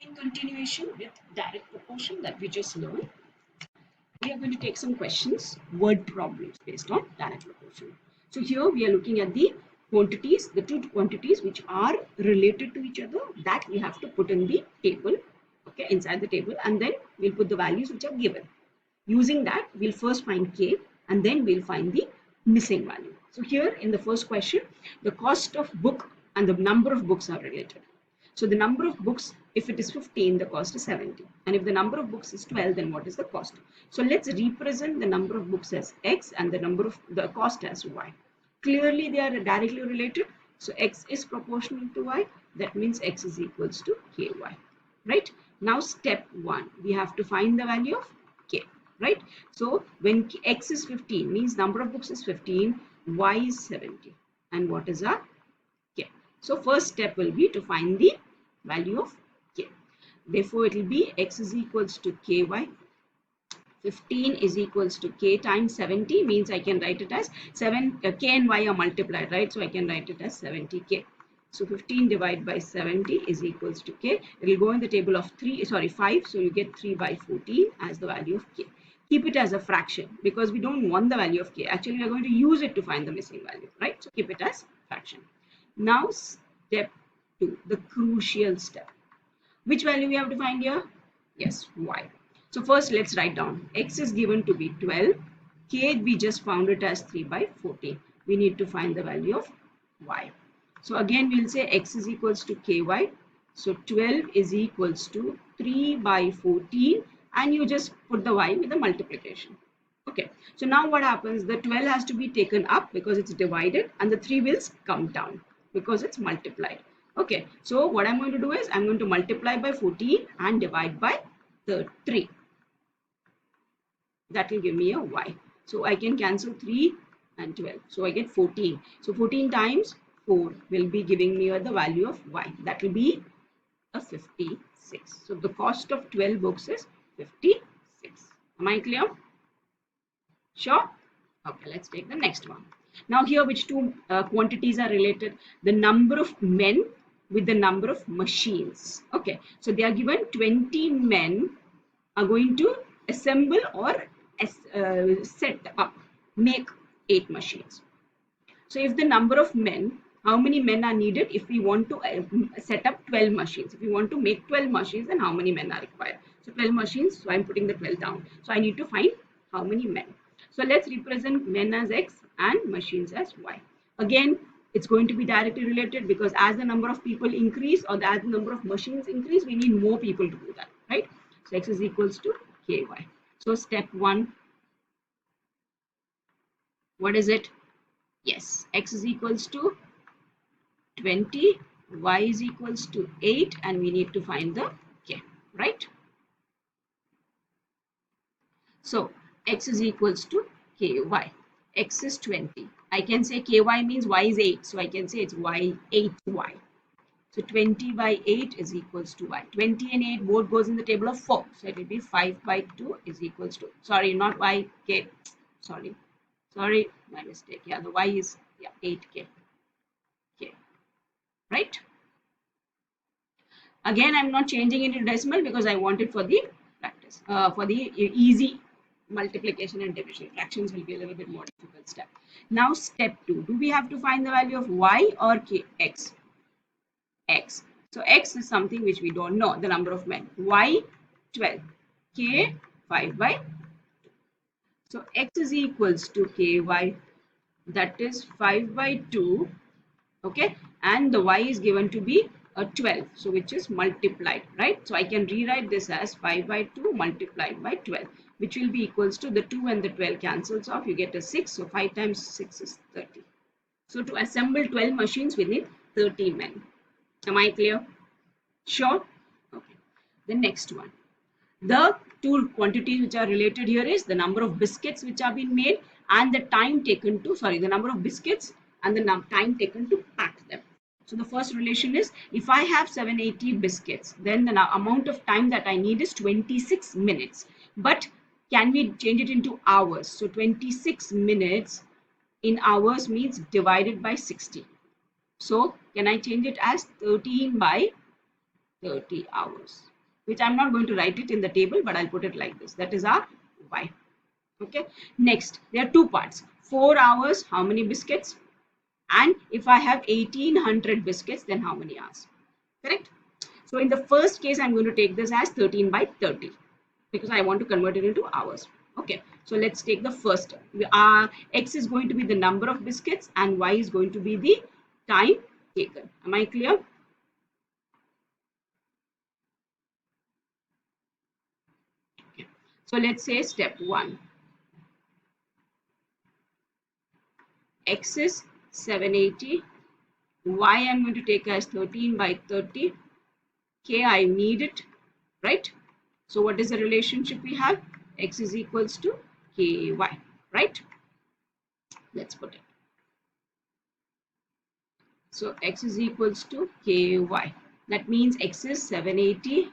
In continuation with direct proportion that we just learned, we are going to take some questions, word problems based on direct proportion. So here we are looking at the quantities, the two quantities which are related to each other that we have to put in the table, okay, inside the table, and then we'll put the values which are given. Using that, we'll first find K and then we'll find the missing value. So here in the first question, the cost of book and the number of books are related. So the number of books, if it is 15, the cost is 70. And if the number of books is 12, then what is the cost? So let's represent the number of books as X and the cost as Y. Clearly, they are directly related. So X is proportional to Y. That means X is equals to KY. Right? Now, step 1, we have to find the value of K. Right? So when X is 15, means number of books is 15, Y is 70. And what is our K? So first step will be to find the value of K. Therefore, it will be X is equals to KY. 15 is equals to K times 70, means I can write it as K and Y are multiplied, right? So I can write it as 70K. So 15 divided by 70 is equals to K. It will go in the table of 5. So you get 3 by 14 as the value of K. Keep it as a fraction because we don't want the value of K. Actually, we are going to use it to find the missing value, right? So keep it as fraction. Now step 2, the crucial step. Which value we have to find here? Yes, Y. So first let's write down. X is given to be 12. K we just found it as 3 by 14. We need to find the value of Y. So again we'll say X is equals to KY. So 12 is equals to 3 by 14 and you just put the Y with the multiplication. Okay, so now what happens? The 12 has to be taken up because it's divided and the 3 will come down because it's multiplied. Okay, so what I'm going to do is I'm going to multiply by 14 and divide by the 3. That will give me a Y. So I can cancel 3 and 12. So I get 14. So 14 times 4 will be giving me the value of Y. That will be a 56. So the cost of 12 books is 56. Am I clear? Sure? Okay, let's take the next one. Now here which two quantities are related? The number of men with the number of machines. Okay, so they are given 20 men are going to assemble or set up, make 8 machines. So if the number of men, how many men are needed if we want to set up 12 machines? If we want to make 12 machines, then how many men are required? So 12 machines, so I'm putting the 12 down. So I need to find how many men. So let's represent men as X and machines as Y. Again, it's going to be directly related because as the number of people increase or as the number of machines increase, we need more people to do that, right? So X is equals to KY. So step 1, what is it? Yes, X is equals to 20, Y is equals to 8 and we need to find the K, right? So X is equals to KY. X is 20. I can say KY means Y is 8. So I can say it's Y 8Y. So 20 by 8 is equals to Y. 20 and 8 both goes in the table of 4. So it will be 5 by 2 is equals to, sorry, not Y, K. Sorry, my mistake. Yeah, the Y is 8K. K. Right? Again, I'm not changing it into decimal because I want it for the practice, for the easy multiplication and division. Fractions will be a little bit more difficult step. Now step 2. Do we have to find the value of Y or K? X. X. So X is something which we don't know, the number of men. Y 12. K 5 by 2. So X is equals to KY. That is 5 by 2. Okay. And the Y is given to be 12. So which is multiplied, right? So I can rewrite this as 5 by 2 multiplied by 12. Which will be equals to the 2 and the 12 cancels off. You get a 6. So 5 times 6 is 30. So to assemble 12 machines, we need 30 men. Am I clear? Sure? Okay. The next one. The two quantities which are related here is the number of biscuits which have been made and the time taken to, the number of biscuits and the time taken to pack them. So the first relation is if I have 780 biscuits, then the amount of time that I need is 26 minutes. But can we change it into hours? So 26 minutes in hours means divided by 60. So can I change it as 13 by 30 hours? which I'm not going to write it in the table, but I'll put it like this. That is our y. Okay. Next, there are two parts. 4 hours, how many biscuits? And if I have 1800 biscuits, then how many hours? Correct? So in the first case, I'm going to take this as 13 by 30 because I want to convert it into hours. Okay, so let's take the first. X is going to be the number of biscuits and Y is going to be the time taken. Am I clear? Okay. So let's say step 1. X is 780. Y I'm going to take as 13 by 30. K I need it, right? So what is the relationship we have? X is equals to ky, right? Let's put it. So x is equals to ky. That means x is 780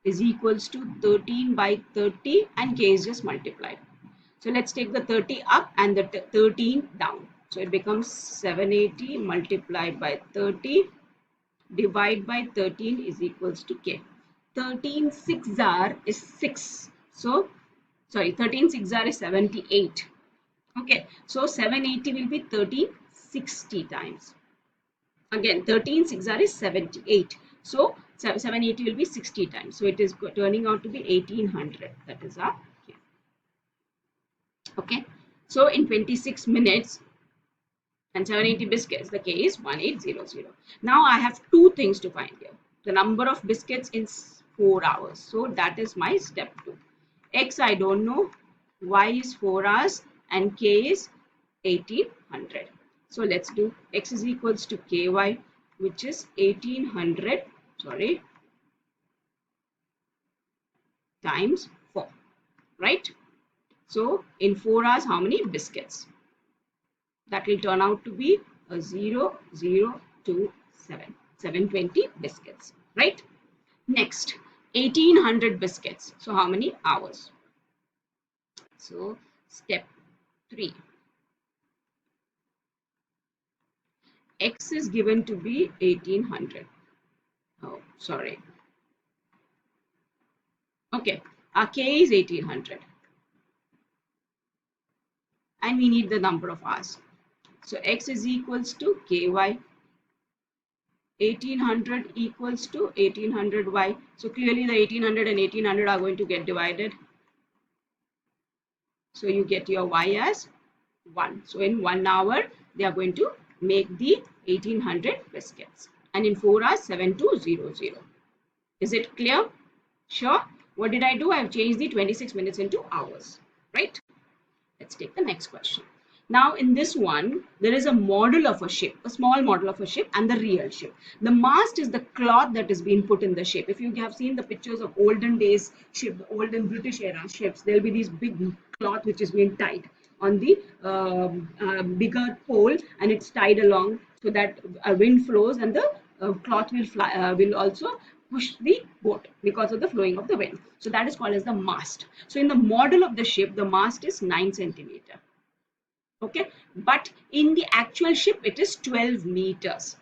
is equals to 13 by 30 and k is just multiplied. So let's take the 30 up and the 13 down. So it becomes 780 multiplied by 30 divide by 13 is equals to k. 13 6 are is 6. So sorry, 13 6 are is 78. Okay, so 780 will be 1360 times. Again, 13 6 are is 78. So 780 will be 60 times. So it is turning out to be 1800. That is our k. Okay, so in 26 minutes and 780 biscuits, the k is 1800. Now I have two things to find here. The number of biscuits in 4 hours. So that is my step 2. X I don't know, Y is 4 hours and K is 1800. So let's do X is equals to KY, which is 1800, times 4, right? So in 4 hours, how many biscuits? That will turn out to be a 0027, 720 biscuits, right? Next, 1800 biscuits. So how many hours? So step 3. X is given to be 1800. Oh, sorry. Okay, our K is 1800. And we need the number of hours. So X is equals to KY. 1800 equals to 1800Y. So clearly the 1800 and 1800 are going to get divided. So you get your Y as 1. So in 1 hour, they are going to make the 1800 biscuits. And in 4 hours, 7200. Is it clear? Sure. What did I do? I have changed the 26 minutes into hours, right? Let's take the next question. Now in this one, there is a model of a ship, a small model of a ship and the real ship. The mast is the cloth that is being put in the ship. If you have seen the pictures of olden days ship, olden British era ships, there will be these big cloth which is being tied on the bigger pole and it's tied along so that wind flows and the cloth will fly, will also push the boat because of the flowing of the wind. So that is called as the mast. So in the model of the ship, the mast is 9 centimeter. Okay, but in the actual ship, it is 12 meters.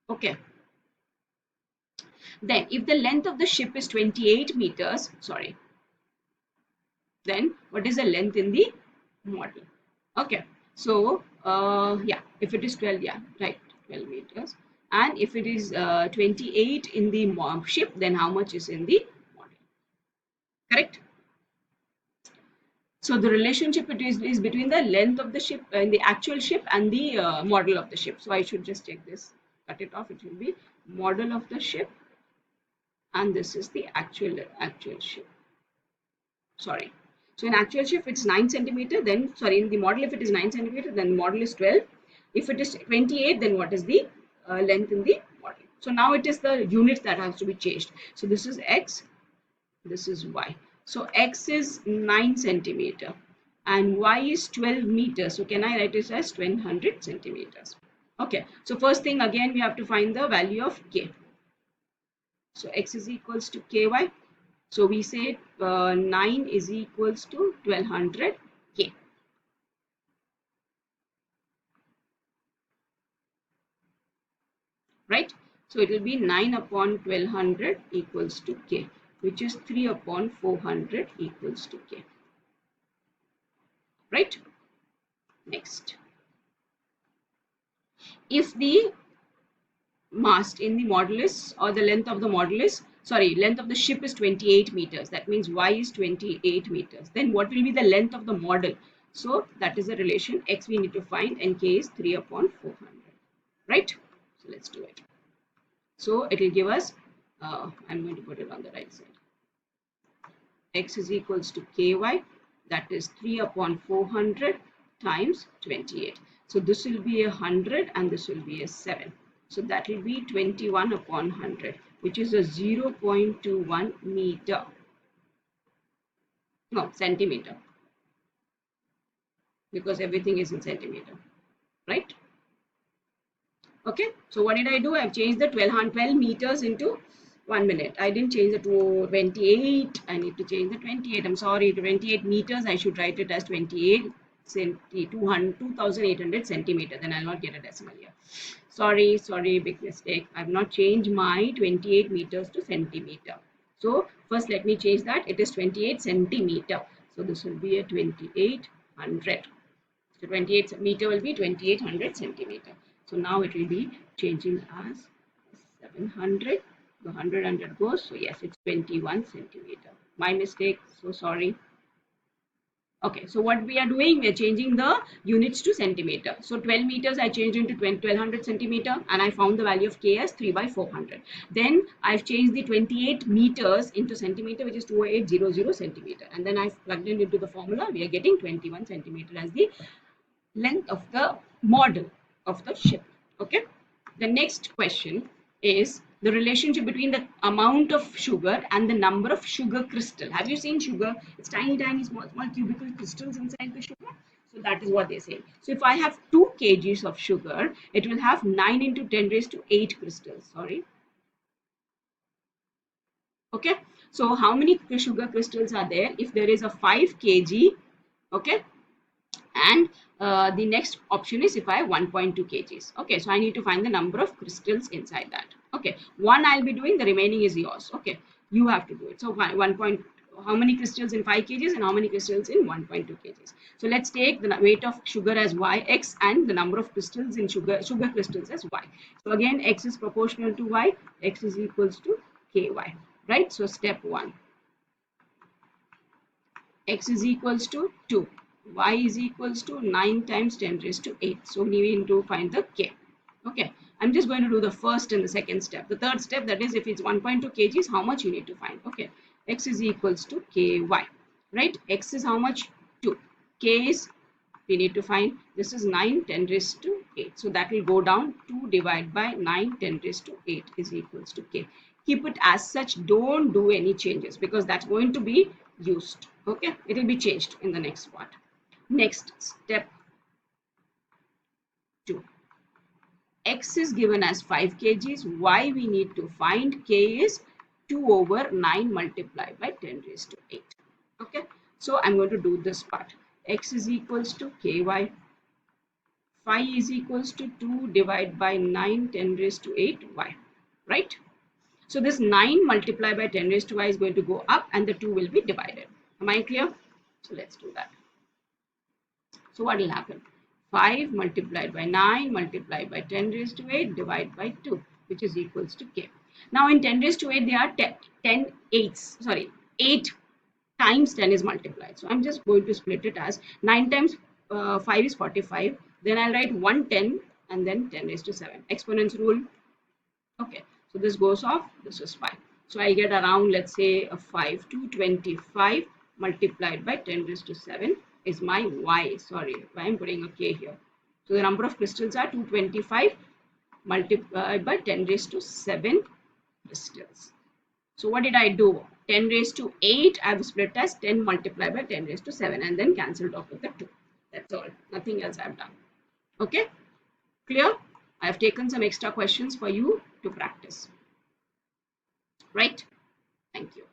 Okay. Then if the length of the ship is 28 meters, sorry, then what is the length in the model? Okay, so yeah, if it is 12, yeah, right, 12 meters. And if it is 28 in the ship, then how much is in the model? Correct? So the relationship is between the length of the ship and the actual ship and the model of the ship. So I should just take this, cut it off. It will be model of the ship, and this is the actual ship. Sorry. So in actual ship, it's 9 centimeter. Then sorry, in the model, if it is 9 centimeter, then model is 12. If it is 28, then what is the length in the model? So now it is the unit that has to be changed. So this is x, this is y. So x is 9 centimeter and y is 12 meters. So can I write it as 1200 centimeters? Okay. So first thing again, we have to find the value of k. So x is equals to ky. So we say 9 is equals to 1200 k. Right? So it will be 9 upon 1200 equals to K, which is 3 upon 400 equals to K. Right? Next. If the mast in the modulus or the length of the modulus, length of the ship is 28 meters. That means Y is 28 meters. Then what will be the length of the model? So that is the relation X we need to find, and K is 3 upon 400. Right? So let's do it. So it will give us, I'm going to put it on the right side. X is equals to Ky, that is 3 upon 400 times 28. So this will be 100 and this will be 7. So that will be 21 upon 100, which is a 0.21 meter. No, centimeter. Because everything is in centimeter. Right? Okay. So what did I do? I've changed the 12 meters into 1 minute. I didn't change it to 28. I need to change the 28. I'm sorry, 28 meters. I should write it as 28 2800 centimeter. Then I'll not get a decimal here. Sorry, big mistake. I've not changed my 28 meters to centimeter. So first let me change that. It is 28 centimeter. So this will be a 2800. So 28 meter will be 2800 centimeter. So now it will be changing as 700. The 100 goes. So yes, it's 21 centimeter. My mistake. So sorry. Okay, so what we are doing, we are changing the units to centimeter. So 12 meters I changed into 1200 centimeter, and I found the value of K as 3 by 400. Then I've changed the 28 meters into centimeter, which is 2800 centimeter. And then I've plugged it into the formula. We are getting 21 centimeter as the length of the model of the ship. Okay. The next question is the relationship between the amount of sugar and the number of sugar crystal. Have you seen sugar? It's tiny, small cubical crystals inside the sugar. So that is what they say. So if I have 2 kgs of sugar, it will have 9 into 10 raised to 8 crystals. Sorry. Okay. So how many sugar crystals are there? If there is a 5 kg, okay, and the next option is if I have 1.2 kgs. Okay, so I need to find the number of crystals inside that. Okay, one I'll be doing, the remaining is yours. Okay, you have to do it. So how many crystals in 5 kgs and how many crystals in 1.2 kgs. So let's take the weight of sugar as Yx and the number of crystals in sugar crystals as Y. So again, X is proportional to Y. X is equals to Ky. Right? So step 1. X is equals to 2. Y is equals to 9 times 10 raised to 8. So we need to find the K. Okay. I'm just going to do the first and the second step. The third step, that is if it's 1.2 kgs, how much you need to find. Okay. X is equals to Ky. Right. X is how much? 2. K is, we need to find, this is 9 10 raised to 8. So that will go down. 2 divided by 9 10 raised to 8 is equals to K. Keep it as such. Don't do any changes because that's going to be used. Okay. It will be changed in the next part. Next, step 2. X is given as 5 kgs. Y we need to find. K is 2 over 9 multiplied by 10 raised to 8. Okay. So I'm going to do this part. X is equals to Ky. Phi is equals to 2 divided by 9 10 raised to 8 Y. Right. So this 9 multiplied by 10 raised to Y is going to go up and the 2 will be divided. Am I clear? So let's do that. So what will happen? 5 multiplied by 9 multiplied by 10 raised to 8 divided by 2, which is equals to K. Now in 10 raised to 8, there are 8 times 10 is multiplied. So I'm just going to split it as 9 times 5 is 45. Then I'll write 110 and then 10 raised to 7. Exponents rule. Okay. So this goes off. This is 5. So I get around, let's say, a 5 to 25 multiplied by 10 raised to 7 is my Y. Sorry, why I'm putting a K here. So the number of crystals are 225 multiplied by 10 raised to 7 crystals. So what did I do? 10 raised to 8, I have split as 10 multiplied by 10 raised to 7 and then cancelled off with the 2. That's all. Nothing else I have done. Okay? Clear? I have taken some extra questions for you to practice. Right? Thank you.